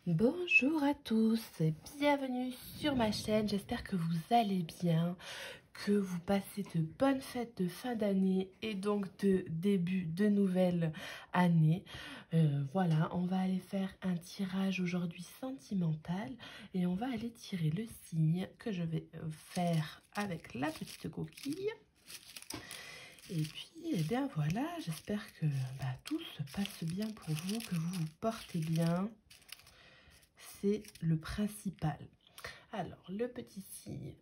Bonjour à tous et bienvenue sur ma chaîne, j'espère que vous allez bien, que vous passez de bonnes fêtes de fin d'année et donc de début de nouvelle année. Voilà, on va aller faire un tirage aujourd'hui sentimental et on va aller tirer le signe que je vais faire avec la petite coquille. Et puis, eh bien voilà, j'espère que tout se passe bien pour vous, que vous vous portez bien. C'est le principal. Alors, le petit signe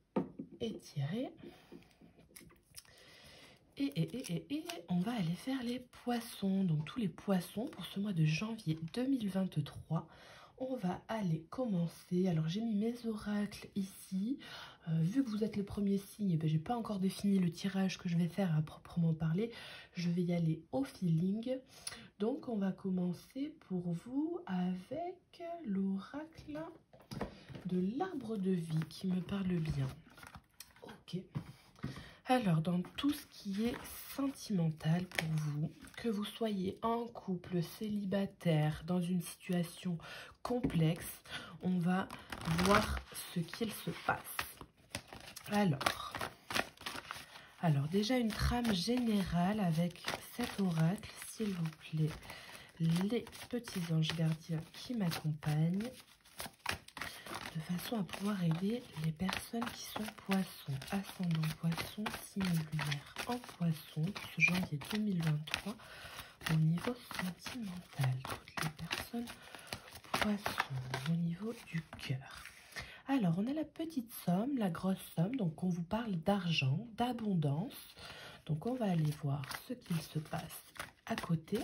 est tiré. Et on va aller faire les poissons. Donc, tous les poissons pour ce mois de janvier 2023. On va aller commencer. Alors, j'ai mis mes oracles ici. Vu que vous êtes le premier signe, je n'ai pas encore défini le tirage que je vais faire à proprement parler. Je vais y aller au feeling. Donc, on va commencer pour vous avec l'oracle de l'arbre de vie qui me parle bien. Ok. Alors, dans tout ce qui est sentimental pour vous, que vous soyez en couple, célibataire, dans une situation complexe, on va voir ce qu'il se passe. Alors déjà une trame générale avec cet oracle, s'il vous plaît, les petits anges gardiens qui m'accompagnent, de façon à pouvoir aider les personnes qui sont poissons, ascendant poisson, signe lunaire en poisson, ce janvier 2023, au niveau sentimental, toutes les personnes poissons, au niveau du cœur. Alors, on a la petite somme, la grosse somme, donc on vous parle d'argent, d'abondance. Donc, on va aller voir ce qu'il se passe à côté.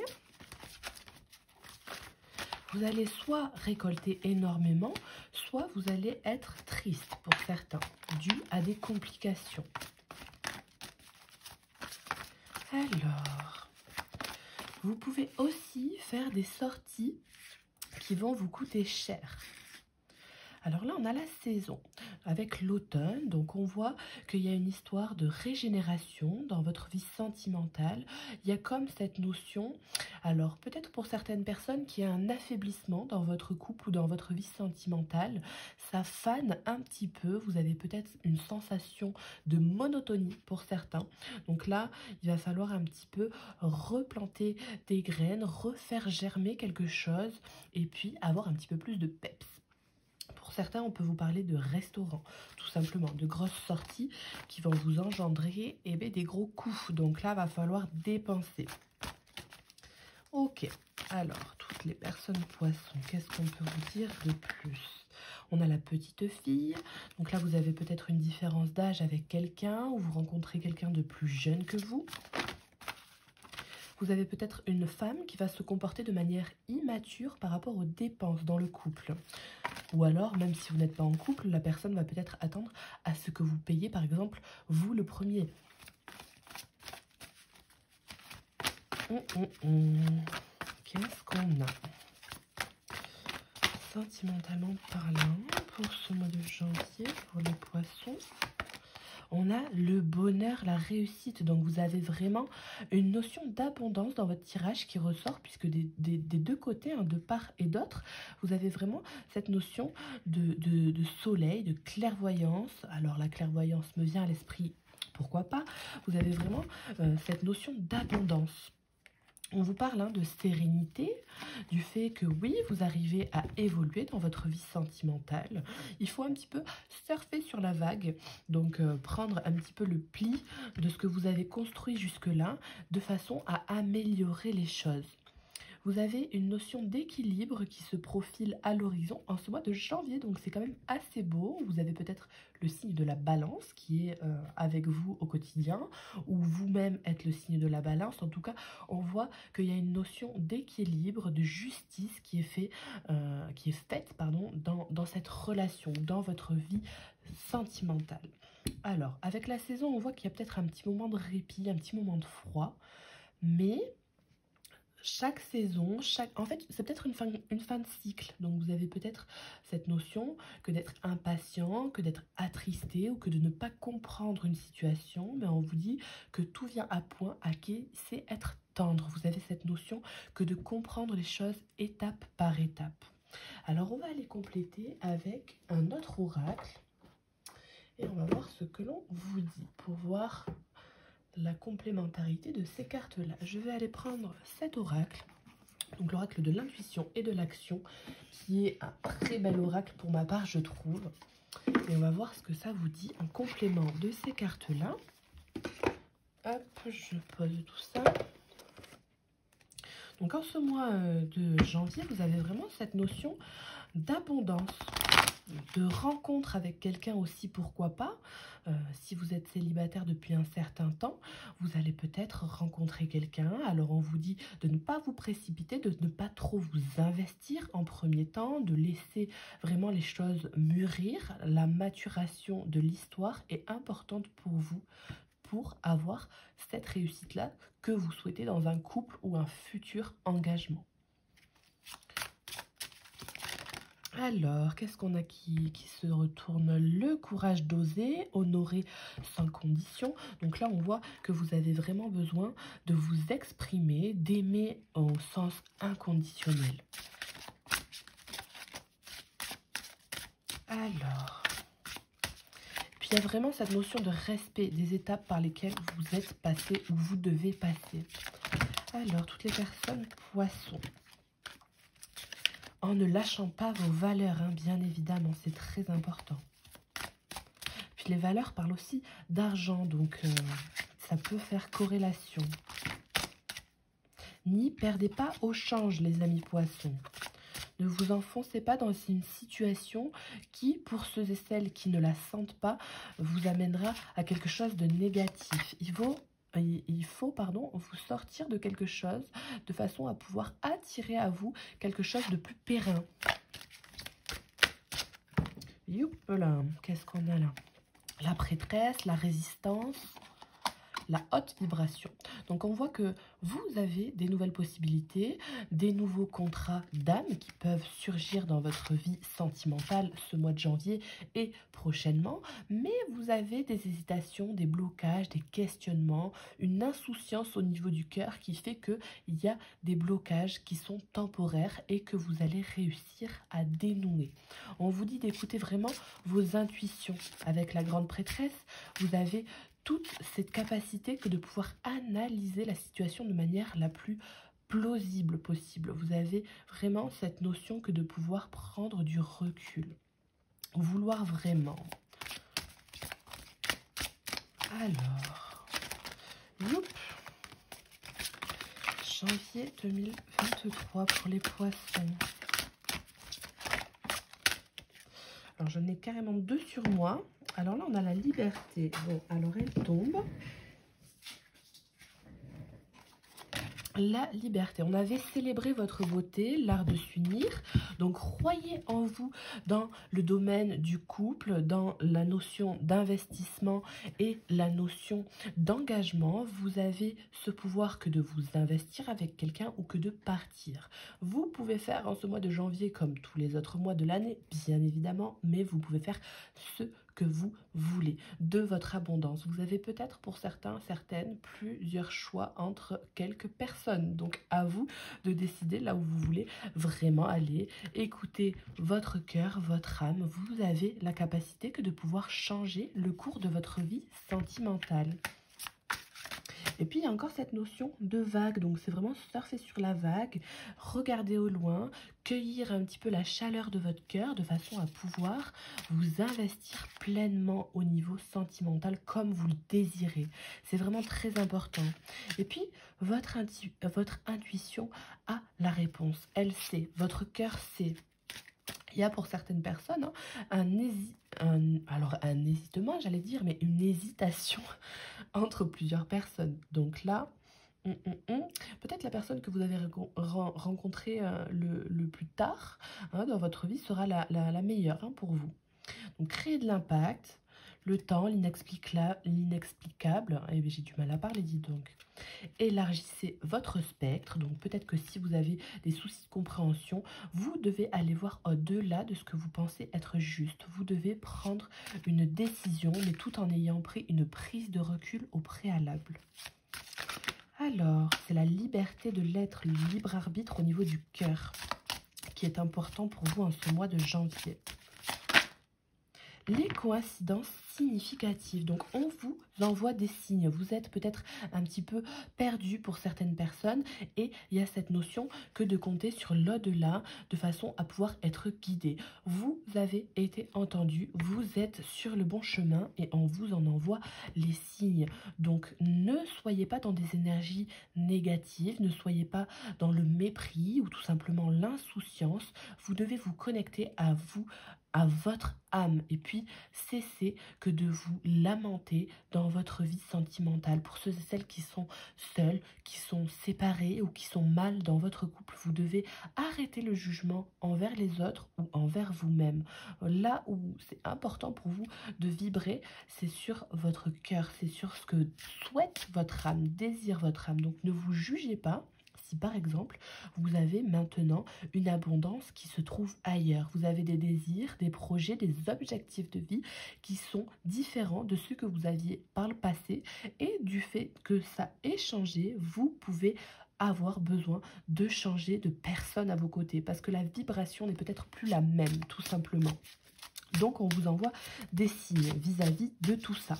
Vous allez soit récolter énormément, soit vous allez être triste pour certains, dû à des complications. Alors, vous pouvez aussi faire des sorties qui vont vous coûter cher. Alors là, on a la saison avec l'automne, donc on voit qu'il y a une histoire de régénération dans votre vie sentimentale. Il y a comme cette notion, alors peut-être pour certaines personnes, qu'il y a un affaiblissement dans votre couple ou dans votre vie sentimentale. Ça fane un petit peu, vous avez peut-être une sensation de monotonie pour certains. Donc là, il va falloir un petit peu replanter des graines, refaire germer quelque chose et puis avoir un petit peu plus de peps. Pour certains, on peut vous parler de restaurants, tout simplement, de grosses sorties qui vont vous engendrer des gros coûts. Donc là, il va falloir dépenser. Ok, alors, toutes les personnes poissons, qu'est-ce qu'on peut vous dire de plus? On a la petite fille, donc là, vous avez peut-être une différence d'âge avec quelqu'un ou vous rencontrez quelqu'un de plus jeune que vous. Vous avez peut-être une femme qui va se comporter de manière immature par rapport aux dépenses dans le couple. Ou alors, même si vous n'êtes pas en couple, la personne va peut-être attendre à ce que vous payiez, par exemple, vous le premier. Qu'est-ce qu'on a? Sentimentalement parlant, pour ce mois de janvier, pour les poissons, on a le bonheur, la réussite. Donc, vous avez vraiment une notion d'abondance dans votre tirage qui ressort, puisque des deux côtés, de part et d'autre, vous avez vraiment cette notion de soleil, de clairvoyance. Alors, la clairvoyance me vient à l'esprit, pourquoi pas? Vous avez vraiment cette notion d'abondance. On vous parle de sérénité, du fait que oui, vous arrivez à évoluer dans votre vie sentimentale. Il faut un petit peu surfer sur la vague, donc prendre un petit peu le pli de ce que vous avez construit jusque-là, de façon à améliorer les choses. Vous avez une notion d'équilibre qui se profile à l'horizon en ce mois de janvier, donc c'est quand même assez beau. Vous avez peut-être le signe de la balance qui est avec vous au quotidien, ou vous-même êtes le signe de la balance. En tout cas, on voit qu'il y a une notion d'équilibre, de justice qui est faite dans cette relation, dans votre vie sentimentale. Alors, avec la saison, on voit qu'il y a peut-être un petit moment de répit, un petit moment de froid, mais chaque saison, en fait, c'est peut-être une fin de cycle. Donc, vous avez peut-être cette notion que d'être impatient, que d'être attristé ou que de ne pas comprendre une situation. Mais on vous dit que tout vient à point, c'est être tendre. Vous avez cette notion que de comprendre les choses étape par étape. Alors, on va aller compléter avec un autre oracle. Et on va voir ce que l'on vous dit pour voir la complémentarité de ces cartes-là. Je vais aller prendre cet oracle, donc l'oracle de l'intuition et de l'action, qui est un très bel oracle pour ma part, je trouve. Et on va voir ce que ça vous dit en complément de ces cartes-là. Hop, je pose tout ça. Donc en ce mois de janvier, vous avez vraiment cette notion d'abondance, de rencontre avec quelqu'un aussi, pourquoi pas. Si vous êtes célibataire depuis un certain temps, vous allez peut-être rencontrer quelqu'un. Alors on vous dit de ne pas vous précipiter, de ne pas trop vous investir en premier temps, de laisser vraiment les choses mûrir. La maturation de l'histoire est importante pour vous, pour avoir cette réussite-là que vous souhaitez dans un couple ou un futur engagement. Alors, qu'est-ce qu'on a qui se retourne? Le courage d'oser, honorer sans condition. Donc là, on voit que vous avez vraiment besoin de vous exprimer, d'aimer au sens inconditionnel. Alors, puis il y a vraiment cette notion de respect des étapes par lesquelles vous êtes passé ou vous devez passer. Alors, toutes les personnes poissons. En ne lâchant pas vos valeurs, hein, bien évidemment, c'est très important. Puis les valeurs parlent aussi d'argent, donc ça peut faire corrélation. N'y perdez pas au change, les amis poissons. Ne vous enfoncez pas dans une situation qui, pour ceux et celles qui ne la sentent pas, vous amènera à quelque chose de négatif. Il faut vous sortir de quelque chose de façon à pouvoir attirer à vous quelque chose de plus périn. Youpla, qu'est-ce qu'on a là? La prêtresse, la résistance, la haute vibration. Donc on voit que vous avez des nouvelles possibilités, des nouveaux contrats d'âme qui peuvent surgir dans votre vie sentimentale ce mois de janvier et prochainement, mais vous avez des hésitations, des blocages, des questionnements, une insouciance au niveau du cœur qui fait qu'il y a des blocages qui sont temporaires et que vous allez réussir à dénouer. On vous dit d'écouter vraiment vos intuitions. Avec la grande prêtresse, vous avez toute cette capacité que de pouvoir analyser la situation de manière la plus plausible possible. Vous avez vraiment cette notion que de pouvoir prendre du recul. Vouloir vraiment. Alors, youp. Janvier 2023 pour les poissons. Alors, j'en ai carrément deux sur moi. Alors là, on a la liberté. Bon, alors elle tombe. La liberté. On avait célébré votre beauté, l'art de s'unir. Donc, croyez en vous dans le domaine du couple, dans la notion d'investissement et la notion d'engagement. Vous avez ce pouvoir que de vous investir avec quelqu'un ou que de partir. Vous pouvez faire en ce mois de janvier comme tous les autres mois de l'année, bien évidemment, mais vous pouvez faire ce que vous voulez, de votre abondance. Vous avez peut-être pour certains, certaines, plusieurs choix entre quelques personnes. Donc à vous de décider là où vous voulez vraiment aller. Écoutez votre cœur, votre âme. Vous avez la capacité que de pouvoir changer le cours de votre vie sentimentale. Et puis, il y a encore cette notion de vague. Donc, c'est vraiment surfer sur la vague, regarder au loin, cueillir un petit peu la chaleur de votre cœur de façon à pouvoir vous investir pleinement au niveau sentimental comme vous le désirez. C'est vraiment très important. Et puis, votre intuition a la réponse. Elle sait. Votre cœur sait. Il y a pour certaines personnes un hésitement, j'allais dire, mais une hésitation entre plusieurs personnes. Donc là, peut-être la personne que vous avez rencontrée le plus tard dans votre vie sera la meilleure pour vous. Donc créer de l'impact, le temps, l'inexplicable, eh j'ai du mal à parler, dis donc. Élargissez votre spectre, donc peut-être que si vous avez des soucis de compréhension, vous devez aller voir au-delà de ce que vous pensez être juste. Vous devez prendre une décision, mais tout en ayant pris une prise de recul au préalable. Alors, c'est la liberté de l'être, le libre arbitre au niveau du cœur. qui est important pour vous en ce mois de janvier. Les coïncidences significatives. Donc, on vous envoie des signes. Vous êtes peut-être un petit peu perdu pour certaines personnes et il y a cette notion que de compter sur l'au-delà de façon à pouvoir être guidé. Vous avez été entendu, vous êtes sur le bon chemin et on vous en envoie les signes. Donc, ne soyez pas dans des énergies négatives, ne soyez pas dans le mépris ou tout simplement l'insouciance. Vous devez vous connecter à vous, à votre âme et puis cessez que de vous lamenter dans votre vie sentimentale. Pour ceux et celles qui sont seuls, qui sont séparés ou qui sont mal dans votre couple, vous devez arrêter le jugement envers les autres ou envers vous-même. Là où c'est important pour vous de vibrer, c'est sur votre cœur, c'est sur ce que souhaite votre âme, désire votre âme. Donc ne vous jugez pas. Si par exemple, vous avez maintenant une abondance qui se trouve ailleurs, vous avez des désirs, des projets, des objectifs de vie qui sont différents de ceux que vous aviez par le passé et du fait que ça ait changé, vous pouvez avoir besoin de changer de personne à vos côtés parce que la vibration n'est peut-être plus la même, tout simplement. Donc, on vous envoie des signes vis-à-vis de tout ça.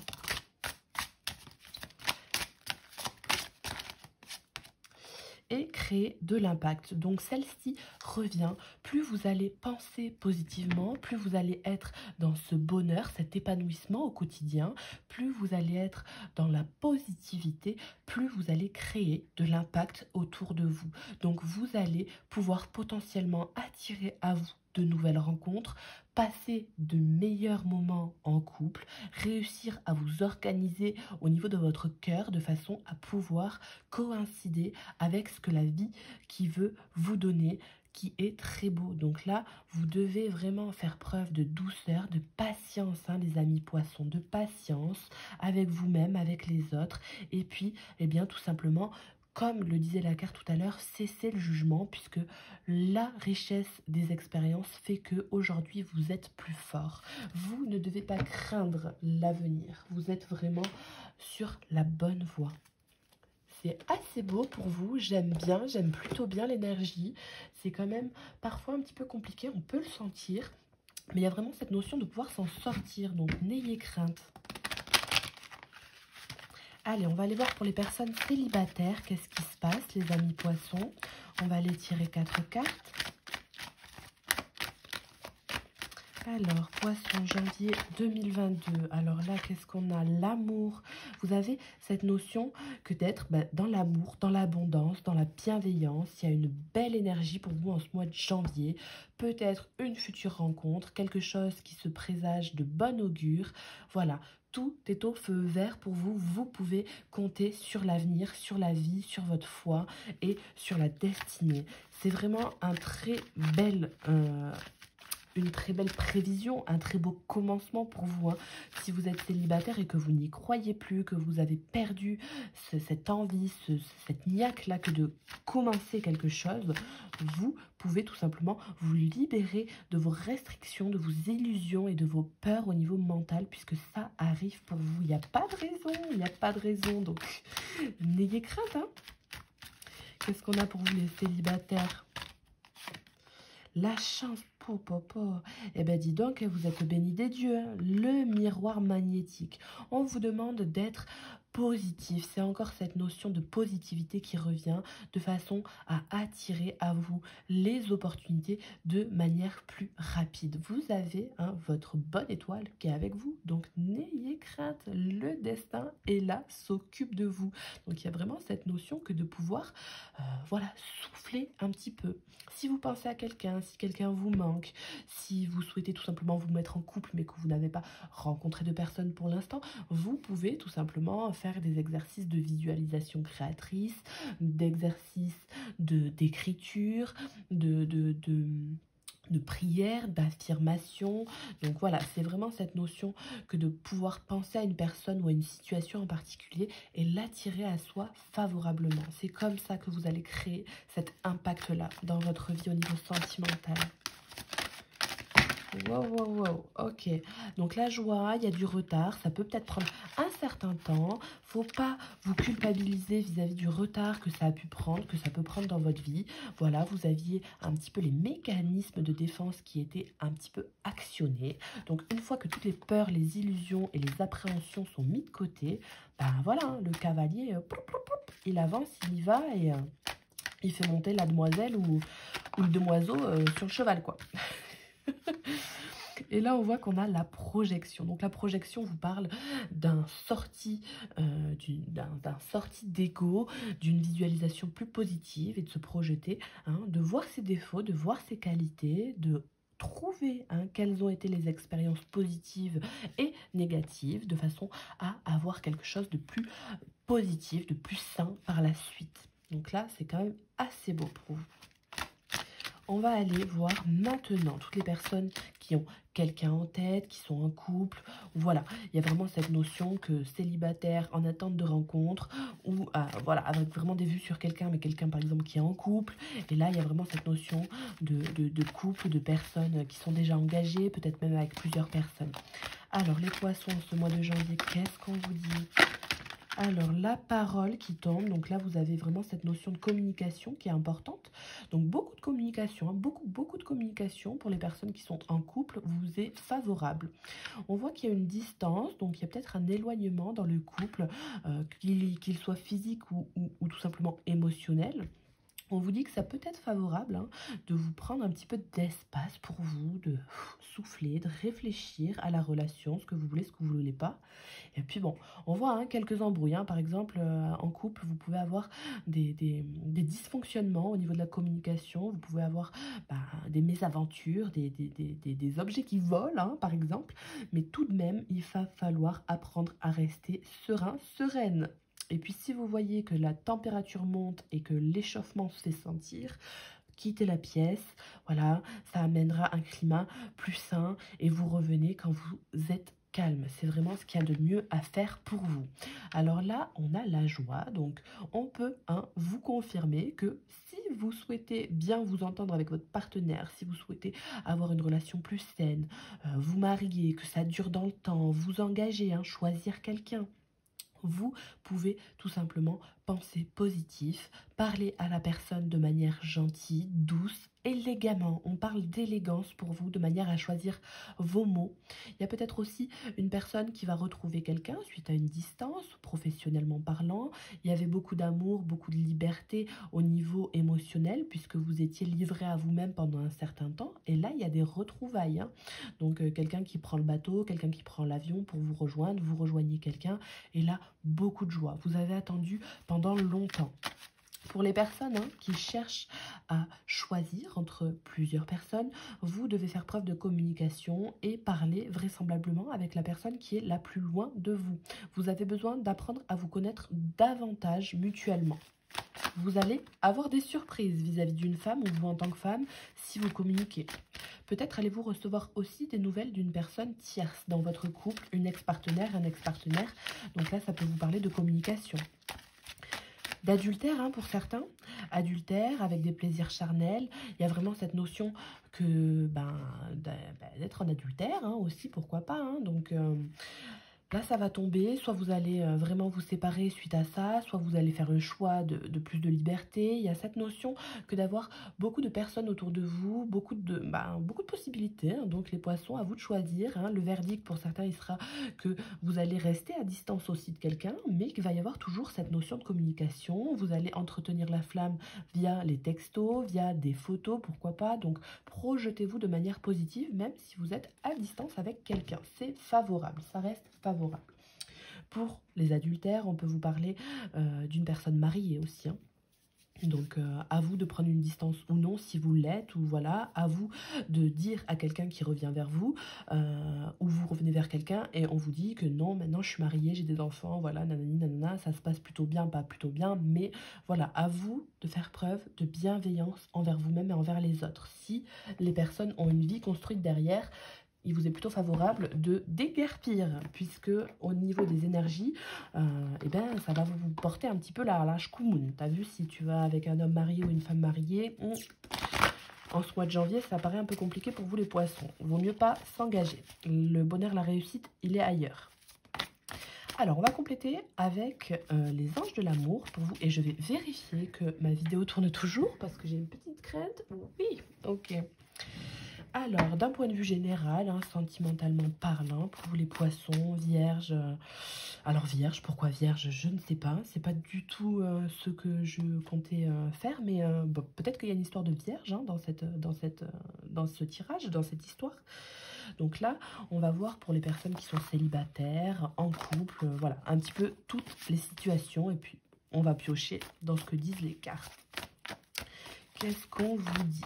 Et créer de l'impact. Donc celle-ci revient, plus vous allez penser positivement, plus vous allez être dans ce bonheur, cet épanouissement au quotidien, plus vous allez être dans la positivité, plus vous allez créer de l'impact autour de vous. Donc vous allez pouvoir potentiellement attirer à vous de nouvelles rencontres, passer de meilleurs moments en couple, réussir à vous organiser au niveau de votre cœur de façon à pouvoir coïncider avec ce que la vie qui veut vous donner, qui est très beau. Donc là, vous devez vraiment faire preuve de douceur, de patience, hein, les amis poissons, de patience avec vous-même, avec les autres. Et puis, eh bien, tout simplement, comme le disait la carte tout à l'heure, cessez le jugement puisque la richesse des expériences fait que aujourd'hui vous êtes plus fort. Vous ne devez pas craindre l'avenir. Vous êtes vraiment sur la bonne voie. C'est assez beau pour vous, j'aime bien, j'aime plutôt bien l'énergie. C'est quand même parfois un petit peu compliqué, on peut le sentir. Mais il y a vraiment cette notion de pouvoir s'en sortir, donc n'ayez crainte. Allez, on va aller voir pour les personnes célibataires, qu'est-ce qui se passe, les amis poissons. On va aller tirer 4 cartes. Alors, poisson, janvier 2022. Alors là, qu'est-ce qu'on a? L'amour. Vous avez cette notion que d'être dans l'amour, dans l'abondance, dans la bienveillance. Il y a une belle énergie pour vous en ce mois de janvier. Peut-être une future rencontre, quelque chose qui se présage de bon augure. Voilà. Tout est au feu vert pour vous. Vous pouvez compter sur l'avenir, sur la vie, sur votre foi et sur la destinée. C'est vraiment un très bel... une très belle prévision, un très beau commencement pour vous. Hein. Si vous êtes célibataire et que vous n'y croyez plus, que vous avez perdu cette envie, cette niaque-là que de commencer quelque chose, vous pouvez tout simplement vous libérer de vos restrictions, de vos illusions et de vos peurs au niveau mental, puisque ça arrive pour vous. Il n'y a pas de raison, il n'y a pas de raison. Donc, n'ayez crainte. Hein. Qu'est-ce qu'on a pour vous les célibataires? La chance, eh bien dis donc, vous êtes bénis des dieux, hein. Le miroir magnétique. On vous demande d'être positif. C'est encore cette notion de positivité qui revient de façon à attirer à vous les opportunités de manière plus rapide. Vous avez votre bonne étoile qui est avec vous, donc n'ayez crainte, le destin est là, s'occupe de vous. Donc il y a vraiment cette notion que de pouvoir voilà, souffler un petit peu. Si vous pensez à quelqu'un, si quelqu'un vous manque, si vous souhaitez tout simplement vous mettre en couple mais que vous n'avez pas rencontré de personne pour l'instant, vous pouvez tout simplement faire des exercices de visualisation créatrice, d'exercices d'écriture, de prière, d'affirmation. Donc voilà, c'est vraiment cette notion que de pouvoir penser à une personne ou à une situation en particulier et l'attirer à soi favorablement. C'est comme ça que vous allez créer cet impact-là dans votre vie au niveau sentimental. wow, wow, wow. Ok. Donc la joie, il y a du retard. Ça peut peut-être prendre un certain temps. Faut pas vous culpabiliser vis-à-vis du retard que ça a pu prendre, que ça peut prendre dans votre vie. Voilà, vous aviez un petit peu les mécanismes de défense qui étaient un petit peu actionnés. Donc une fois que toutes les peurs, les illusions et les appréhensions sont mis de côté, ben voilà, hein, le cavalier, il avance, il y va et il fait monter la demoiselle ou le demoiseau sur le cheval, quoi. Et là, on voit qu'on a la projection. Donc, la projection vous parle d'un sorti, d'un sorti d'ego, d'une visualisation plus positive et de se projeter, hein, de voir ses défauts, de voir ses qualités, de trouver quelles ont été les expériences positives et négatives, de façon à avoir quelque chose de plus positif, de plus sain par la suite. Donc là, c'est quand même assez beau pour vous. On va aller voir maintenant toutes les personnes qui ont quelqu'un en tête, qui sont en couple. Voilà, il y a vraiment cette notion que célibataire en attente de rencontre ou voilà, avec vraiment des vues sur quelqu'un, mais quelqu'un par exemple qui est en couple. Et là, il y a vraiment cette notion de couple, de personnes qui sont déjà engagées, peut-être même avec plusieurs personnes. Alors, les poissons, ce mois de janvier, qu'est-ce qu'on vous dit ? Alors, la parole qui tombe, donc là, vous avez vraiment cette notion de communication qui est importante. Donc, beaucoup de communication, hein, beaucoup de communication pour les personnes qui sont en couple vous est favorable. On voit qu'il y a une distance, donc il y a peut-être un éloignement dans le couple, qu'il soit physique ou tout simplement émotionnel. On vous dit que ça peut être favorable de vous prendre un petit peu d'espace pour vous, de souffler, de réfléchir à la relation, ce que vous voulez, ce que vous ne voulez pas. Et puis bon, on voit quelques embrouilles. Par exemple, en couple, vous pouvez avoir des dysfonctionnements au niveau de la communication. Vous pouvez avoir des mésaventures, des objets qui volent, par exemple. Mais tout de même, il va falloir apprendre à rester serein, sereine. Et puis, si vous voyez que la température monte et que l'échauffement se fait sentir, quittez la pièce. Voilà, ça amènera un climat plus sain et vous revenez quand vous êtes calme. C'est vraiment ce qu'il y a de mieux à faire pour vous. Alors là, on a la joie. Donc, on peut vous confirmer que si vous souhaitez bien vous entendre avec votre partenaire, si vous souhaitez avoir une relation plus saine, vous marier, que ça dure dans le temps, vous engager, choisir quelqu'un, vous pouvez tout simplement penser positif, parler à la personne de manière gentille, douce, élégamment. On parle d'élégance pour vous, de manière à choisir vos mots. Il y a peut-être aussi une personne qui va retrouver quelqu'un suite à une distance, professionnellement parlant. Il y avait beaucoup d'amour, beaucoup de liberté au niveau émotionnel, puisque vous étiez livré à vous-même pendant un certain temps. Et là, il y a des retrouvailles. Donc, quelqu'un qui prend le bateau, quelqu'un qui prend l'avion pour vous rejoindre, vous rejoignez quelqu'un. Et là, beaucoup de joie. Vous avez attendu pendant longtemps. Pour les personnes qui cherchent à choisir entre plusieurs personnes, vous devez faire preuve de communication et parler vraisemblablement avec la personne qui est la plus loin de vous. Vous avez besoin d'apprendre à vous connaître davantage mutuellement. Vous allez avoir des surprises vis-à-vis d'une femme ou vous en tant que femme si vous communiquez. Peut-être allez-vous recevoir aussi des nouvelles d'une personne tierce dans votre couple, une ex-partenaire, un ex-partenaire. Donc là, ça peut vous parler de communication. D'adultère pour certains, adultère avec des plaisirs charnels. Il y a vraiment cette notion que d'être en adultère aussi, pourquoi pas. Donc là, ça va tomber. Soit vous allez vraiment vous séparer suite à ça, soit vous allez faire le choix de plus de liberté. Il y a cette notion que d'avoir beaucoup de personnes autour de vous, beaucoup de possibilités. Donc les poissons, à vous de choisir. Le verdict pour certains, il sera que vous allez rester à distance aussi de quelqu'un, mais qu'il va y avoir toujours cette notion de communication. Vous allez entretenir la flamme via les textos, via des photos, pourquoi pas. Donc projetez-vous de manière positive, même si vous êtes à distance avec quelqu'un. C'est favorable, ça reste favorable. Pour les adultères, on peut vous parler d'une personne mariée aussi. Donc, à vous de prendre une distance ou non, si vous l'êtes, ou voilà, à vous de dire à quelqu'un qui revient vers vous, ou vous revenez vers quelqu'un et on vous dit que non, maintenant je suis mariée, j'ai des enfants, voilà, nanani, nanana, ça se passe plutôt bien, pas plutôt bien, mais voilà, à vous de faire preuve de bienveillance envers vous-même et envers les autres. Si les personnes ont une vie construite derrière, il vous est plutôt favorable de déguerpir, puisque au niveau des énergies, ça va vous porter un petit peu la shkoumoun. T'as vu, si tu vas avec un homme marié ou une femme mariée, En ce mois de janvier, ça paraît un peu compliqué pour vous les poissons. Vaut mieux pas s'engager. Le bonheur, la réussite, il est ailleurs. Alors, on va compléter avec les anges de l'amour pour vous. Et je vais vérifier que ma vidéo tourne toujours parce que j'ai une petite crainte. Oui, ok. Alors, d'un point de vue général, hein, sentimentalement parlant, pour vous les poissons, vierges. Alors, vierge, pourquoi vierge? Je ne sais pas. C'est pas du tout ce que je comptais faire. Mais bon, peut-être qu'il y a une histoire de vierge hein, dans ce tirage, dans cette histoire. Donc là, on va voir pour les personnes qui sont célibataires, en couple, voilà, un petit peu toutes les situations. Et puis, on va piocher dans ce que disent les cartes. Qu'est-ce qu'on vous dit?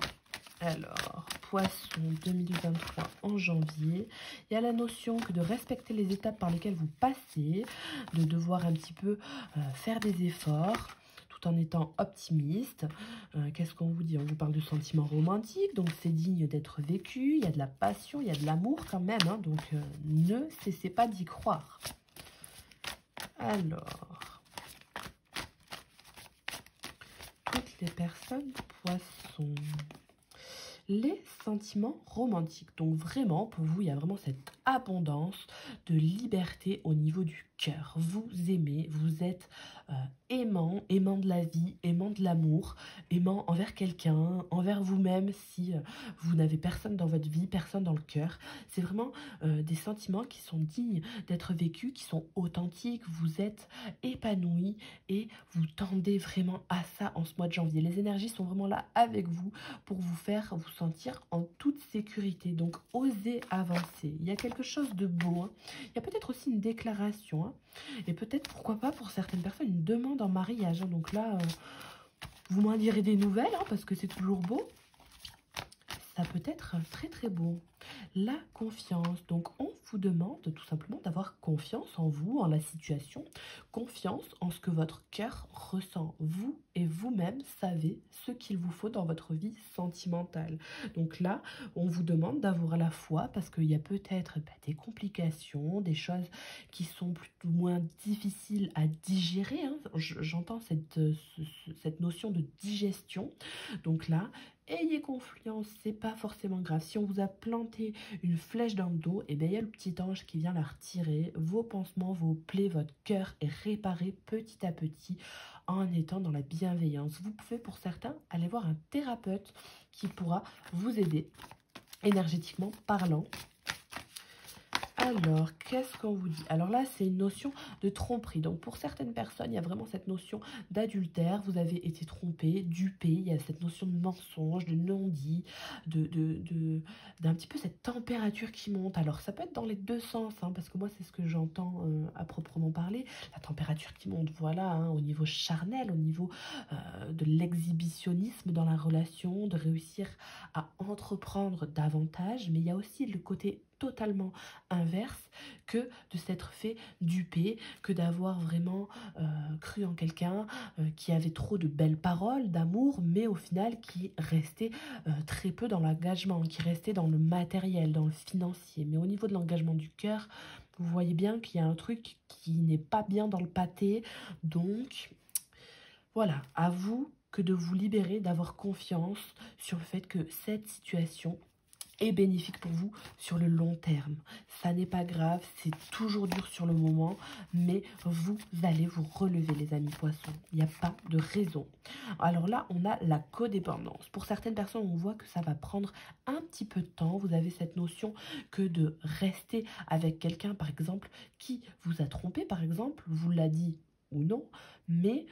Alors, poisson 2023 en janvier, il y a la notion que de respecter les étapes par lesquelles vous passez, de devoir un petit peu faire des efforts, tout en étant optimiste. Qu'est-ce qu'on vous dit? On vous parle de sentiments romantiques, donc c'est digne d'être vécu. Il y a de la passion, il y a de l'amour quand même, hein, donc ne cessez pas d'y croire. Alors, toutes les personnes poissons. Les sentiments romantiques. Donc vraiment, pour vous, il y a vraiment cette abondance de liberté au niveau du cœur. Vous aimez, vous êtes aimant, aimant de la vie, aimant de l'amour, aimant envers quelqu'un, envers vous-même si vous n'avez personne dans votre vie, personne dans le cœur. C'est vraiment des sentiments qui sont dignes d'être vécus, qui sont authentiques. Vous êtes épanoui et vous tendez vraiment à ça en ce mois de janvier. Les énergies sont vraiment là avec vous pour vous faire vous sentir en toute sécurité. Donc, osez avancer. Il y a quelque chose de beau. Hein. Il y a peut-être aussi une déclaration. Hein. Et peut-être, pourquoi pas, pour certaines personnes, une demande en mariage. Hein. Donc là, vous m'en direz des nouvelles, hein, parce que c'est toujours beau. Ça peut être très très beau. La confiance. Donc, on vous demande tout simplement d'avoir confiance en vous, en la situation, confiance en ce que votre cœur ressent. Vous et vous-même savez ce qu'il vous faut dans votre vie sentimentale. Donc là, on vous demande d'avoir la foi parce qu'il y a peut-être des complications, des choses qui sont plus ou moins difficiles à digérer. Hein. J'entends cette notion de digestion. Donc là, ayez confiance, c'est pas forcément grave. Si on vous a planté une flèche dans le dos, et bien il y a le petit ange qui vient la retirer. Vos pansements, vos plaies, votre cœur est réparé petit à petit en étant dans la bienveillance. Vous pouvez pour certains aller voir un thérapeute qui pourra vous aider énergétiquement parlant. Alors, qu'est-ce qu'on vous dit? Alors là, c'est une notion de tromperie. Donc, pour certaines personnes, il y a vraiment cette notion d'adultère. Vous avez été trompé, dupé. Il y a cette notion de mensonge, de non-dit, d'un petit peu cette température qui monte. Alors, ça peut être dans les deux sens, hein, parce que moi, c'est ce que j'entends à proprement parler. La température qui monte, voilà, hein, au niveau charnel, au niveau de l'exhibitionnisme dans la relation, de réussir à entreprendre davantage. Mais il y a aussi le côté totalement inverse que de s'être fait duper, que d'avoir vraiment cru en quelqu'un qui avait trop de belles paroles, d'amour, mais au final qui restait très peu dans l'engagement, qui restait dans le matériel, dans le financier. Mais au niveau de l'engagement du cœur, vous voyez bien qu'il y a un truc qui n'est pas bien dans le pâté. Donc, voilà, à vous que de vous libérer, d'avoir confiance sur le fait que cette situation est bénéfique pour vous sur le long terme. Ça n'est pas grave, c'est toujours dur sur le moment, mais vous allez vous relever les amis poissons. Il n'y a pas de raison. Alors là, on a la codépendance. Pour certaines personnes, on voit que ça va prendre un petit peu de temps. Vous avez cette notion que de rester avec quelqu'un, par exemple, qui vous a trompé, par exemple, vous l'a dit ou non, mais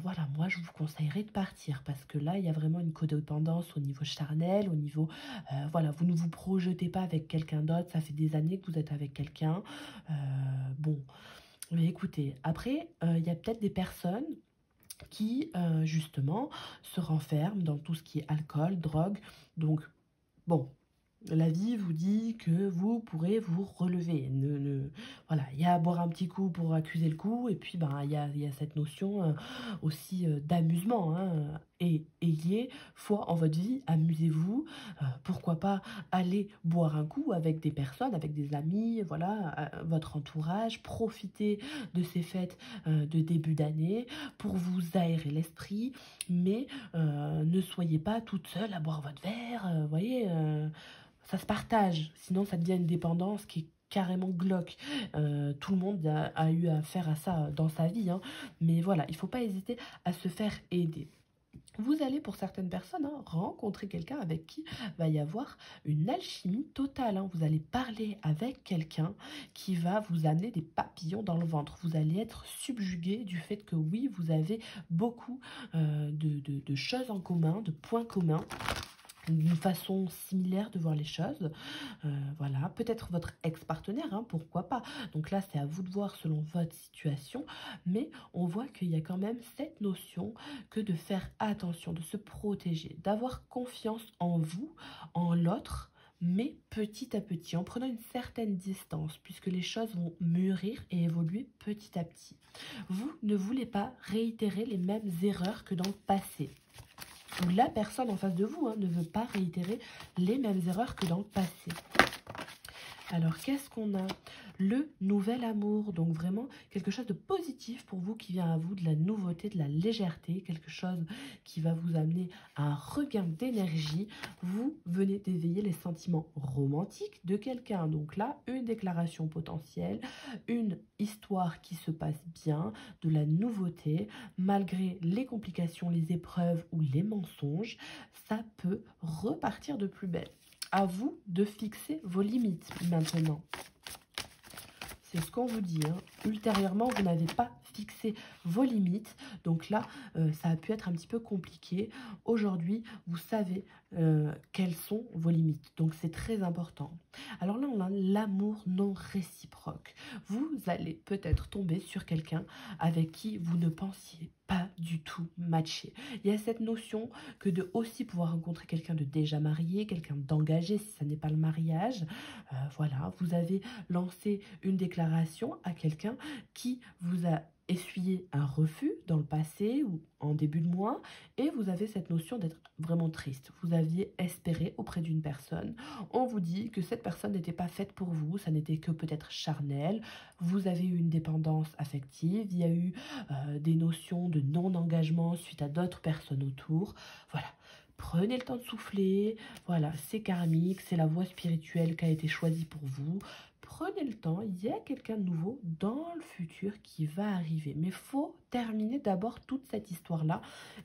voilà, moi je vous conseillerais de partir parce que là il y a vraiment une codépendance au niveau charnel, au niveau, voilà, vous ne vous projetez pas avec quelqu'un d'autre, ça fait des années que vous êtes avec quelqu'un, bon, mais écoutez, après il y a peut-être des personnes qui justement se renferment dans tout ce qui est alcool, drogue, donc bon, la vie vous dit que vous pourrez vous relever. Voilà, il y a à boire un petit coup pour accuser le coup. Et puis, ben, il y a cette notion aussi d'amusement. Hein. et ayez foi en votre vie, amusez-vous, pourquoi pas aller boire un coup avec des personnes, avec des amis, voilà, votre entourage, profitez de ces fêtes de début d'année pour vous aérer l'esprit, mais ne soyez pas toute seule à boire votre verre, voyez, ça se partage, sinon ça devient une dépendance qui est carrément glauque. Tout le monde a eu affaire à ça dans sa vie, hein. Mais voilà, il ne faut pas hésiter à se faire aider. Vous allez, pour certaines personnes, hein, rencontrer quelqu'un avec qui va y avoir une alchimie totale, hein. Vous allez parler avec quelqu'un qui va vous amener des papillons dans le ventre. Vous allez être subjugué du fait que oui, vous avez beaucoup de choses en commun, de points communs, une façon similaire de voir les choses. Voilà, peut-être votre ex-partenaire, hein, pourquoi pas. Donc là, c'est à vous de voir selon votre situation, mais on voit qu'il y a quand même cette notion que de faire attention, de se protéger, d'avoir confiance en vous, en l'autre, mais petit à petit, en prenant une certaine distance, puisque les choses vont mûrir et évoluer petit à petit. Vous ne voulez pas réitérer les mêmes erreurs que dans le passé. Ou la personne en face de vous, hein, ne veut pas réitérer les mêmes erreurs que dans le passé. Alors, qu'est-ce qu'on a? Le nouvel amour, donc vraiment quelque chose de positif pour vous qui vient à vous, de la nouveauté, de la légèreté, quelque chose qui va vous amener à un regain d'énergie. Vous venez d'éveiller les sentiments romantiques de quelqu'un. Donc là, une déclaration potentielle, une histoire qui se passe bien, de la nouveauté, malgré les complications, les épreuves ou les mensonges, ça peut repartir de plus belle. À vous de fixer vos limites maintenant. C'est ce qu'on vous dit, hein. Ultérieurement, vous n'avez pas fixé vos limites. Donc là, ça a pu être un petit peu compliqué. Aujourd'hui, vous savez quelles sont vos limites. Donc c'est très important. Alors là, on a l'amour non réciproque. Vous allez peut-être tomber sur quelqu'un avec qui vous ne pensiez pas du tout matcher. Il y a cette notion que de aussi pouvoir rencontrer quelqu'un de déjà marié, quelqu'un d'engagé si ça n'est pas le mariage. Voilà, vous avez lancé une déclaration à quelqu'un qui vous a essuyé un refus dans le passé ou en début de mois et vous avez cette notion d'être vraiment triste. Vous aviez espéré auprès d'une personne. On vous dit que cette personne n'était pas faite pour vous, ça n'était que peut-être charnel. Vous avez eu une dépendance affective, il y a eu des notions de non-engagement suite à d'autres personnes autour. Voilà. Prenez le temps de souffler, voilà, c'est karmique, c'est la voie spirituelle qui a été choisie pour vous. Prenez le temps, il y a quelqu'un de nouveau dans le futur qui va arriver. Mais il faut terminer d'abord toute cette histoire-là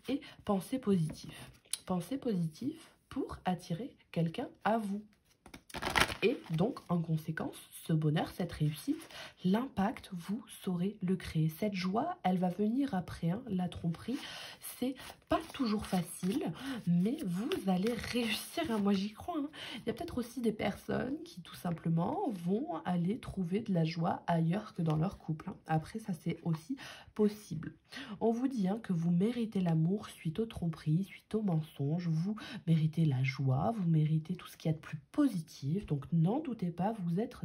et penser positif. Pensez positif pour attirer quelqu'un à vous. Et donc, en conséquence, ce bonheur, cette réussite, l'impact, vous saurez le créer. Cette joie, elle va venir après, hein, la tromperie. C'est pas toujours facile, mais vous allez réussir, hein, moi j'y crois. Hein. Il y a peut-être aussi des personnes qui, tout simplement, vont aller trouver de la joie ailleurs que dans leur couple. Hein. Après, ça, c'est aussi possible. On vous dit hein, que vous méritez l'amour suite aux tromperies, suite aux mensonges. Vous méritez la joie, vous méritez tout ce qu'il y a de plus positif. Donc, n'en doutez pas, vous êtes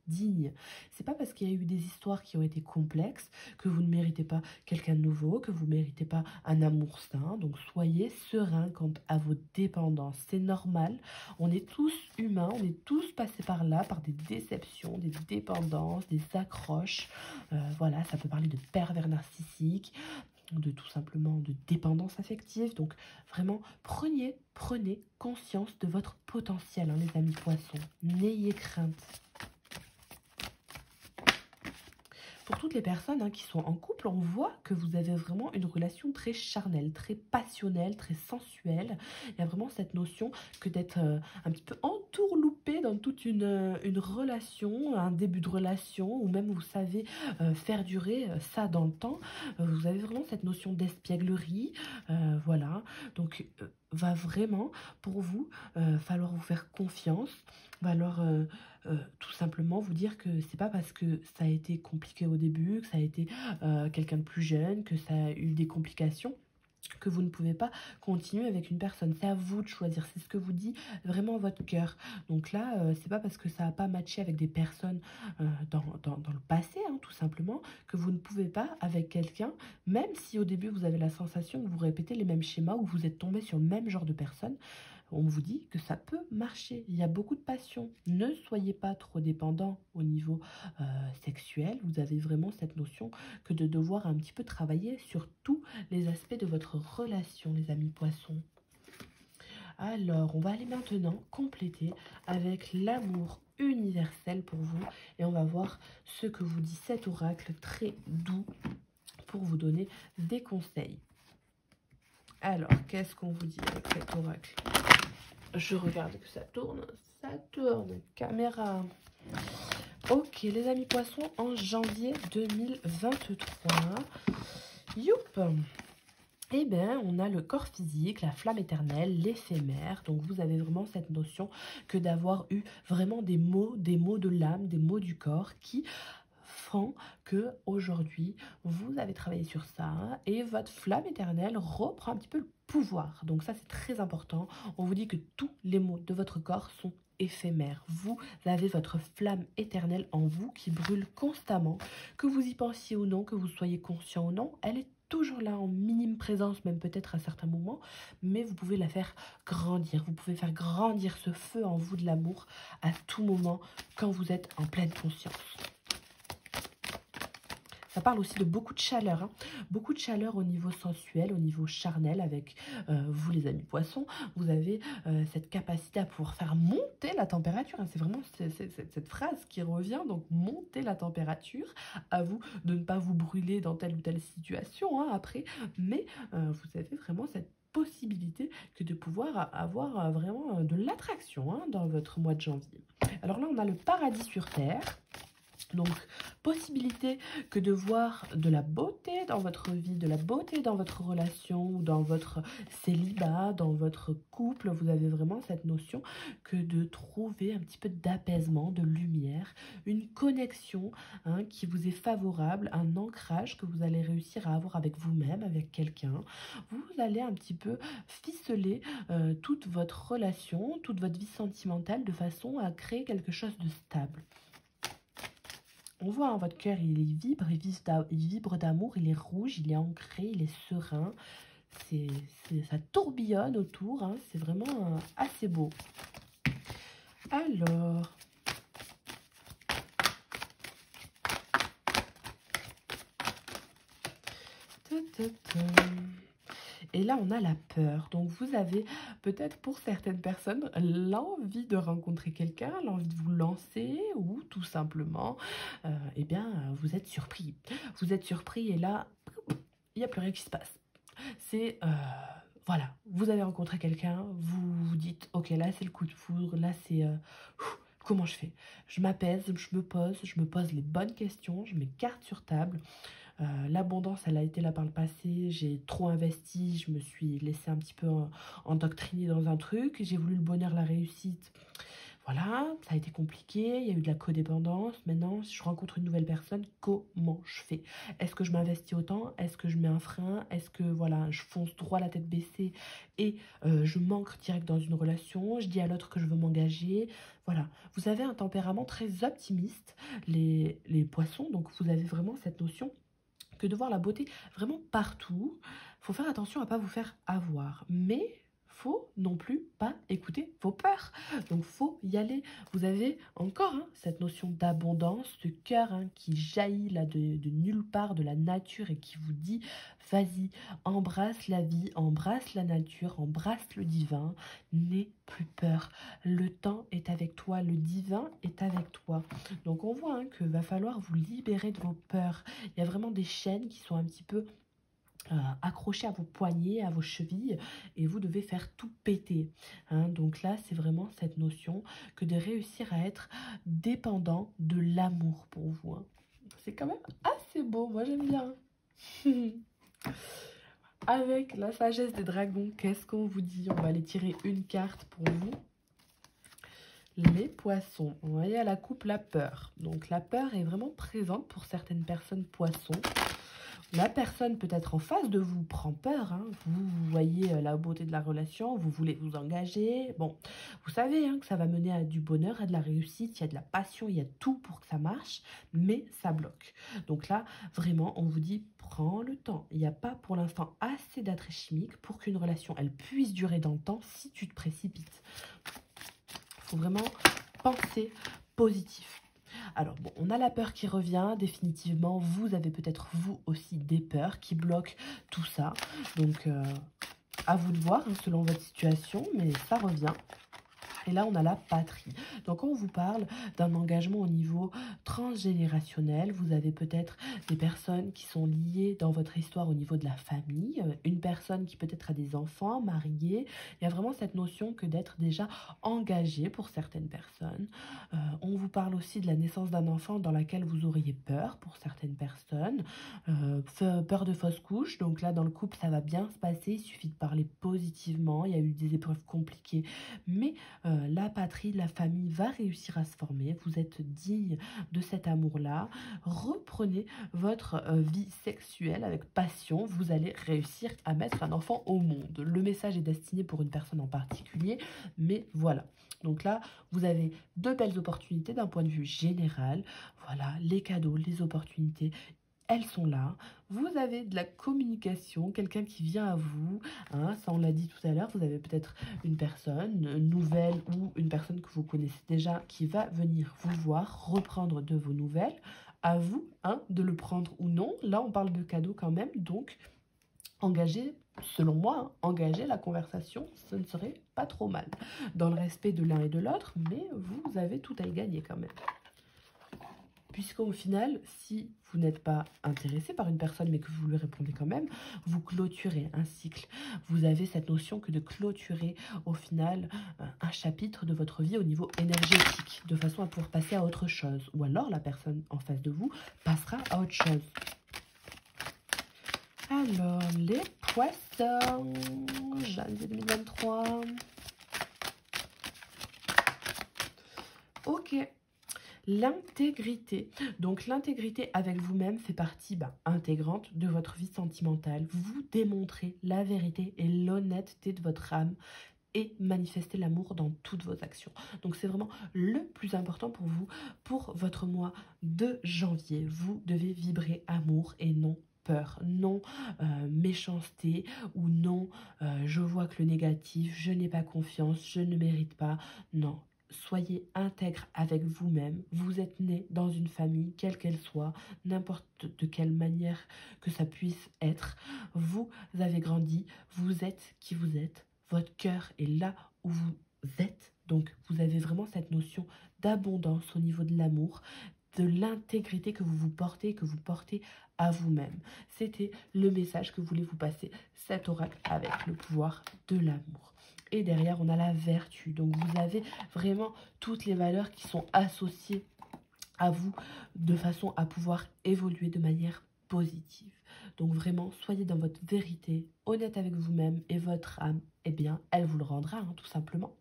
digne. C'est pas parce qu'il y a eu des histoires qui ont été complexes que vous ne méritez pas quelqu'un de nouveau, que vous ne méritez pas un amour sain. Donc soyez serein quant à vos dépendances. C'est normal, on est tous humains, on est tous passés par là, par des déceptions, des dépendances, des accroches. Voilà, ça peut parler de pervers narcissiques, de tout simplement de dépendance affective. Donc vraiment, prenez conscience de votre potentiel, hein, les amis poissons. N'ayez crainte. Pour toutes les personnes hein, qui sont en couple, on voit que vous avez vraiment une relation très charnelle, très passionnelle, très sensuelle. Il y a vraiment cette notion que d'être un petit peu entourloupé dans toute une relation, un début de relation, ou même vous savez faire durer ça dans le temps. Vous avez vraiment cette notion d'espièglerie, voilà. Donc, va vraiment, pour vous, falloir vous faire confiance, va alors tout simplement vous dire que c'est pas parce que ça a été compliqué au début, que ça a été quelqu'un de plus jeune, que ça a eu des complications, que vous ne pouvez pas continuer avec une personne. C'est à vous de choisir. C'est ce que vous dit vraiment votre cœur. Donc là, c'est pas parce que ça n'a pas matché avec des personnes dans le passé, hein, tout simplement, que vous ne pouvez pas avec quelqu'un, même si au début vous avez la sensation que vous répétez les mêmes schémas ou vous êtes tombé sur le même genre de personne. On vous dit que ça peut marcher. Il y a beaucoup de passion. Ne soyez pas trop dépendant au niveau sexuel. Vous avez vraiment cette notion que de devoir un petit peu travailler sur tous les aspects de votre relation, les amis poissons. Alors, on va aller maintenant compléter avec l'amour universel pour vous. Et on va voir ce que vous dit cet oracle très doux pour vous donner des conseils. Alors, qu'est-ce qu'on vous dit avec cet oracle? Je regarde que ça tourne, caméra. Ok, les amis poissons, en janvier 2023. Youp! Eh bien, on a le corps physique, la flamme éternelle, l'éphémère. Donc, vous avez vraiment cette notion que d'avoir eu vraiment des mots de l'âme, des mots du corps qui font que aujourd'hui vous avez travaillé sur ça et votre flamme éternelle reprend un petit peu le pouvoir. Donc ça, c'est très important. On vous dit que tous les mots de votre corps sont éphémères. Vous avez votre flamme éternelle en vous qui brûle constamment. Que vous y pensiez ou non, que vous soyez conscient ou non, elle est toujours là en minime présence, même peut-être à certains moments, mais vous pouvez la faire grandir. Vous pouvez faire grandir ce feu en vous de l'amour à tout moment quand vous êtes en pleine conscience. Ça parle aussi de beaucoup de chaleur, hein. Beaucoup de chaleur au niveau sensuel, au niveau charnel avec vous les amis poissons. Vous avez cette capacité à pouvoir faire monter la température, hein. C'est vraiment cette phrase qui revient, donc monter la température. À vous de ne pas vous brûler dans telle ou telle situation, hein, après, mais vous avez vraiment cette possibilité que de pouvoir avoir vraiment de l'attraction, hein, dans votre mois de janvier. Alors là, on a le paradis sur terre. Donc, possibilité que de voir de la beauté dans votre vie, de la beauté dans votre relation ou dans votre célibat, dans votre couple. Vous avez vraiment cette notion que de trouver un petit peu d'apaisement, de lumière, une connexion, hein, qui vous est favorable, un ancrage que vous allez réussir à avoir avec vous-même, avec quelqu'un. Vous allez un petit peu ficeler toute votre relation, toute votre vie sentimentale de façon à créer quelque chose de stable. On voit, hein, votre cœur, il vibre d'amour, il est rouge, il est ancré, il est serein. Ça tourbillonne autour, hein, c'est vraiment assez beau. Alors, et là, on a la peur. Donc, vous avez peut-être pour certaines personnes l'envie de rencontrer quelqu'un, l'envie de vous lancer ou tout simplement, eh bien, vous êtes surpris. Vous êtes surpris et là, il n'y a plus rien qui se passe. C'est, voilà, vous avez rencontré quelqu'un, vous vous dites, ok, là, c'est le coup de foudre, là, c'est... comment je fais? Je m'apaise, je me pose les bonnes questions, je mets carte sur table. L'abondance, elle a été là par le passé, j'ai trop investi, je me suis laissé un petit peu endoctriner dans un truc, j'ai voulu le bonheur, la réussite. Voilà, ça a été compliqué, il y a eu de la codépendance. Maintenant, si je rencontre une nouvelle personne, comment je fais? Est-ce que je m'investis autant? Est-ce que je mets un frein? Est-ce que, voilà, je fonce droit la tête baissée et je manque direct dans une relation? Je dis à l'autre que je veux m'engager. Voilà, vous avez un tempérament très optimiste, les poissons, donc vous avez vraiment cette notion que de voir la beauté vraiment partout. Faut faire attention à ne pas vous faire avoir, mais faut non plus pas écouter vos peurs. Donc faut y aller. Vous avez encore, hein, cette notion d'abondance, ce cœur, hein, qui jaillit là de nulle part, de la nature et qui vous dit vas-y, embrasse la vie, embrasse la nature, embrasse le divin, n'aie plus peur. Le temps est avec toi, le divin est avec toi. Donc on voit, hein, que va falloir vous libérer de vos peurs. Il y a vraiment des chaînes qui sont un petit peu accrochées à vos poignets, à vos chevilles, et vous devez faire tout péter, hein. Donc là, c'est vraiment cette notion que de réussir à être dépendant de l'amour pour vous, hein. C'est quand même assez beau, moi j'aime bien. Avec la sagesse des dragons, qu'est-ce qu'on vous dit? On va aller tirer une carte pour vous. Les poissons, vous voyez à la coupe la peur. Donc la peur est vraiment présente pour certaines personnes poissons. La personne peut-être en face de vous prend peur, hein. Vous voyez la beauté de la relation, vous voulez vous engager. Bon, vous savez hein, que ça va mener à du bonheur, à de la réussite, il y a de la passion, il y a tout pour que ça marche, mais ça bloque. Donc là, vraiment, on vous dit, prends le temps. Il n'y a pas pour l'instant assez d'attrait chimique pour qu'une relation, elle puisse durer dans le temps si tu te précipites. Il faut vraiment penser positif. Alors, bon, on a la peur qui revient, définitivement. Vous avez peut-être, vous aussi, des peurs qui bloquent tout ça. Donc, à vous de voir, hein, selon votre situation, mais ça revient. Et là, on a la patrie. Donc, on vous parle d'un engagement au niveau transgénérationnel. Vous avez peut-être des personnes qui sont liées dans votre histoire au niveau de la famille. Une personne qui peut-être a des enfants, mariée. Il y a vraiment cette notion que d'être déjà engagé pour certaines personnes. On vous parle aussi de la naissance d'un enfant dans laquelle vous auriez peur pour certaines personnes. Peur de fausse couche. Donc là, dans le couple, ça va bien se passer. Il suffit de parler positivement. Il y a eu des épreuves compliquées, mais la patrie, la famille va réussir à se former. Vous êtes digne de cet amour-là. Reprenez votre vie sexuelle avec passion. Vous allez réussir à mettre un enfant au monde. Le message est destiné pour une personne en particulier, mais voilà. Donc là, vous avez de belles opportunités d'un point de vue général. Voilà, les cadeaux, les opportunités, elles sont là. Vous avez de la communication, quelqu'un qui vient à vous, hein, ça on l'a dit tout à l'heure, vous avez peut-être une personne nouvelle ou une personne que vous connaissez déjà qui va venir vous voir, reprendre de vos nouvelles. À vous hein, de le prendre ou non. Là, on parle de cadeau quand même, donc engager, selon moi, hein, engager la conversation, ce ne serait pas trop mal. Dans le respect de l'un et de l'autre, mais vous avez tout à y gagner quand même. Puisqu'au final, si vous n'êtes pas intéressé par une personne, mais que vous lui répondez quand même, vous clôturez un cycle. Vous avez cette notion que de clôturer, au final, un chapitre de votre vie au niveau énergétique, de façon à pouvoir passer à autre chose. Ou alors, la personne en face de vous passera à autre chose. Alors, les poissons, janvier 2023. Ok. L'intégrité. Donc l'intégrité avec vous-même fait partie intégrante de votre vie sentimentale. Vous démontrez la vérité et l'honnêteté de votre âme et manifester l'amour dans toutes vos actions. Donc c'est vraiment le plus important pour vous, pour votre mois de janvier. Vous devez vibrer amour et non peur, non méchanceté ou non je vois que le négatif, je n'ai pas confiance, je ne mérite pas. Non. Soyez intègre avec vous-même. Vous êtes né dans une famille, quelle qu'elle soit, n'importe de quelle manière que ça puisse être. Vous avez grandi, vous êtes qui vous êtes. Votre cœur est là où vous êtes. Donc, vous avez vraiment cette notion d'abondance au niveau de l'amour, de l'intégrité que vous portez à vous-même. C'était le message que voulait vous passer cet oracle avec le pouvoir de l'amour. Et derrière, on a la vertu. Donc, vous avez vraiment toutes les valeurs qui sont associées à vous de façon à pouvoir évoluer de manière positive. Donc, vraiment, soyez dans votre vérité, honnête avec vous-même et votre âme, eh bien, elle vous le rendra, hein, tout simplement,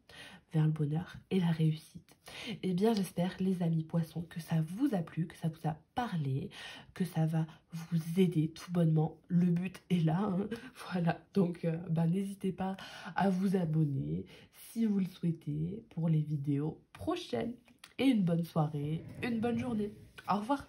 vers le bonheur et la réussite. Eh bien, j'espère, les amis poissons, que ça vous a plu, que ça vous a parlé, que ça va vous aider tout bonnement. Le but est là, hein. Voilà. Donc, n'hésitez pas à vous abonner si vous le souhaitez pour les vidéos prochaines. Et une bonne soirée, une bonne journée. Au revoir.